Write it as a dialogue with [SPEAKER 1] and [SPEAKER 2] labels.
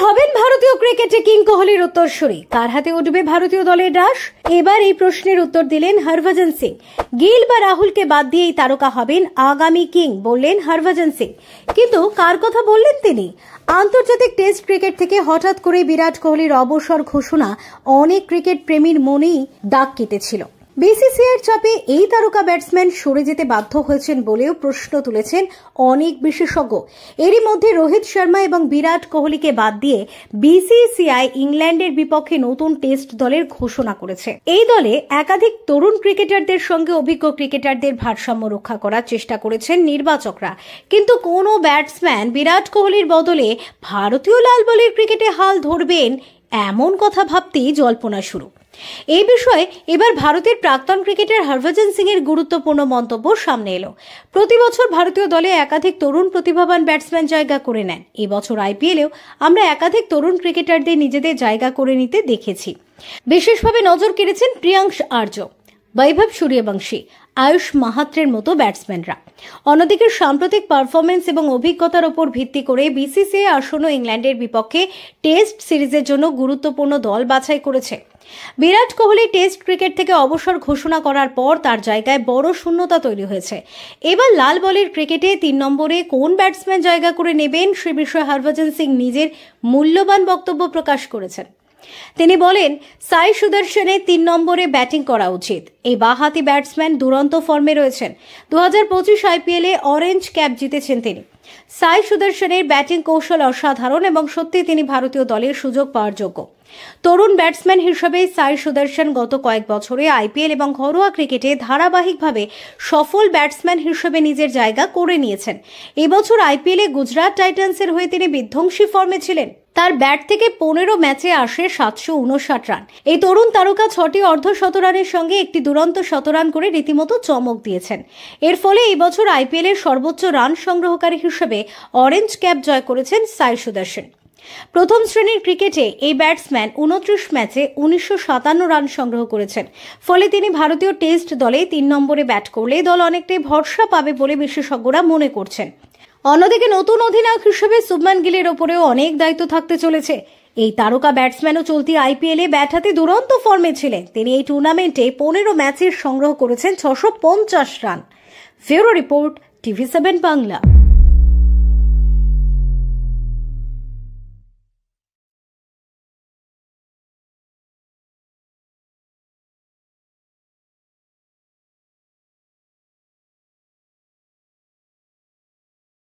[SPEAKER 1] হবেন ভারতীয় ক্রিকেটে কিং কোহলির উত্তরসূরি? কার হাতে উঠবে ভারতীয় দলের রাশ? এবার এই প্রশ্নের উত্তর দিলেন হরভজন সিং। গিল বা রাহুলকে বাদ দিয়ে এই তারকা হবেন আগামী কিং, বললেন হরভজন সিং। কিন্তু কার কথা বললেন তিনি? আন্তর্জাতিক টেস্ট ক্রিকেট থেকে হঠাৎ করে বিরাট কোহলির অবসর ঘোষণা অনেক ক্রিকেট প্রেমীর মনেই দাগ কেটেছিল। বিসিসিআইয়ের চাপে এই তারকা ব্যাটসম্যান সরে যেতে বাধ্য হয়েছেন বলেও প্রশ্ন তুলেছেন অনেক বিশেষজ্ঞ। এরই মধ্যে রোহিত শর্মা এবং বিরাট কোহলিকে বাদ দিয়ে বিসিসিআই ইংল্যান্ডের বিপক্ষে নতুন টেস্ট দলের ঘোষণা করেছে। এই দলে একাধিক তরুণ ক্রিকেটারদের সঙ্গে অভিজ্ঞ ক্রিকেটারদের ভারসাম্য রক্ষা করার চেষ্টা করেছেন নির্বাচকরা। কিন্তু কোন ব্যাটসম্যান বিরাট কোহলির বদলে ভারতীয় লাল বলের ক্রিকেটে হাল ধরবেন, এমন কথা ভাবতেই জল্পনা শুরু। এই বিষয়ে এবার ভারতের প্রাক্তন ক্রিকেটার হরভজন সিং এর গুরুত্বপূর্ণ মন্তব্য সামনে এলো। প্রতি বছর ভারতীয় দলে একাধিক তরুণ প্রতিভাবান ব্যাটসম্যান জায়গা করে নেন। এবছর আইপিএলেও আমরা একাধিক তরুণ ক্রিকেটারদের নিজেদের জায়গা করে নিতে দেখেছি। বিশেষভাবে নজর কেড়েছেন প্রিয়াংশ আর্য, বৈভব সূর্যবংশী, আয়ুষ মাহাত্রের মতো ব্যাটসম্যানরা। অন্যদিকে সাম্প্রতিক পারফরমেন্স এবং অভিজ্ঞতার উপর ভিত্তি করে বিসিসিআই আসন্ন ইংল্যান্ডের বিপক্ষে টেস্ট সিরিজের জন্য গুরুত্বপূর্ণ দল বাছাই করেছে। বিরাট কোহলি টেস্ট ক্রিকেট থেকে অবসর ঘোষণা করার পর তার জায়গায় বড় শূন্যতা তৈরি হয়েছে। এবার লাল বলের ক্রিকেটে 3 নম্বরে কোন ব্যাটসম্যান জায়গা করে নেবেন সে বিষয়ে হরভজন সিং নিজের মূল্যবান বক্তব্য প্রকাশ করেছেন। তিনি বলেন, সাই সুদর্শনের 3 নম্বরে ব্যাটিং করা উচিত। এই বাঁহাতি ব্যাটসম্যান দুরন্ত ফর্মে রয়েছেন। 2025 আইপিএলে অরেঞ্জ ক্যাপ জিতেছেন তিনি। সাই সুদর্শনের ব্যাটিং কৌশল অসাধারণ এবং সত্যি তিনি ভারতীয় দলের সুযোগ পাওয়ার যোগ্য। তরুণ ব্যাটসম্যান হিসেবে সাই সুদর্শন গত কয়েক বছরে আইপিএল এবং ঘরোয়া ক্রিকেটে ধারাবাহিকভাবে সফল ব্যাটসম্যান হিসেবে নিজের জায়গা করে নিয়েছেন। এবছর আইপিএলে গুজরাট টাইটান্সের হয়ে তিনি বিধ্বংসী ফর্মে ছিলেন। তার ব্যাট থেকে 15 ম্যাচে আসে 759 রান। এই তরুণ তারকা 6টি অর্ধশতরানের সঙ্গে একটি দুরন্ত শতরান করে রীতিমতো চমক দিয়েছেন। এর ফলে এই বছর আইপিএলের সর্বোচ্চ রান সংগ্রহকারী হিসেবে অরেঞ্জ ক্যাপ জয় করেছেন সাই সুদর্শন। প্রথম শ্রেণীর ক্রিকেটে এই ব্যাটসম্যান 29 ম্যাচে 1957 রান সংগ্রহ করেছেন। ফলে তিনি ভারতীয় টেস্ট দলে 3 নম্বরে ব্যাট করলে দল অনেকটাই ভরসা পাবে বলে বিশেষজ্ঞরা মনে করছেন। অন্যদিকে নতুন অধিনায়ক হিসেবে শুভমান গিলের ওপরেও অনেক দায়িত্ব থাকতে চলেছে। এই তারকা ব্যাটসম্যানও চলতি আইপিএলে ব্যাট হাতে দুরন্ত ফর্মে ছিলেন। তিনি এই টুর্নামেন্টে 15 ম্যাচের সংগ্রহ করেছেন 650 run. Bureau report, TV7 Bangla.